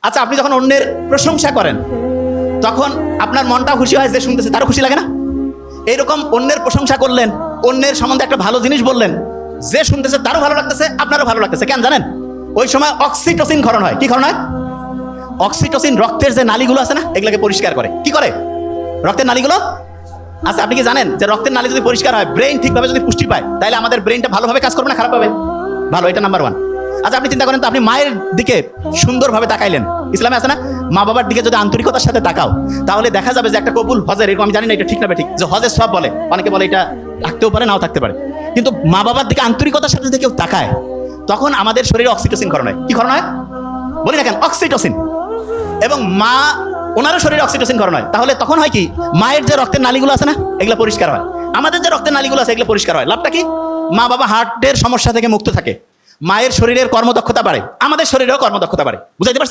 আচ্ছা, আপনি যখন অন্যের প্রশংসা করেন তখন আপনার মনটাও খুশি হয়, যে শুনতেছে তারও খুশি লাগে না? এইরকম অন্যের প্রশংসা করলেন, অন্যের সম্বন্ধে একটা ভালো জিনিস বললেন, যে শুনতেছে তারও ভালো লাগতেছে, আপনারও ভালো লাগতেছে। কেন জানেন? ওই সময় অক্সিটোসিন ক্ষরণ হয়। কি ক্ষরণ হয়? অক্সিটোসিন রক্তের যে নালীগুলো আছে না, এগুলোকে পরিষ্কার করে। কি করে? রক্তের নালীগুলো। আচ্ছা, আপনি কি জানেন যে রক্তের নালী যদি পরিষ্কার হয়, ব্রেন ঠিকভাবে যদি পুষ্টি পায়, তাহলে আমাদের ব্রেনটা ভালোভাবে কাজ করবে না খারাপ হবে? ভালো, এটা নাম্বার ওয়ান। আচ্ছা, আপনি চিন্তা করেন তো, আপনি মায়ের দিকে সুন্দরভাবে তাকাইলেন। ইসলামে আছে না, মা বাবার দিকে যদি আন্তরিকতার সাথে তাকাও, তাহলে দেখা যাবে যে একটা কবুল হজের, এরকম আমি জানি না এটা ঠিক না ঠিক, যে হজের সব বলে, অনেকে বলে এটা থাকতেও পারে নাও থাকতে পারে, কিন্তু মা বাবার দিকে আন্তরিকতার সাথে যদি কেউ তাকায়, তখন আমাদের শরীরে অক্সিটোসিন ক্ষরণ হয়। কি ক্ষরণ হয়? বলি না কেন, অক্সিটোসিন। এবং মা, ওনারও শরীরে অক্সিটোসিন ক্ষরণ হয়। তাহলে তখন হয় কি, মায়ের যে রক্তের নালীগুলো আছে না, এগুলো পরিষ্কার হয়। আমাদের যে রক্তের নালীগুলো আছে, এগুলো পরিষ্কার হয়। লাভটা কি? মা বাবা হার্টের সমস্যা থেকে মুক্ত থাকে, মায়ের শরীরের কর্মদক্ষতা বাড়ে, আমাদের শরীরেও কর্মদক্ষতা বাড়ে। বুঝাইতে পারছি?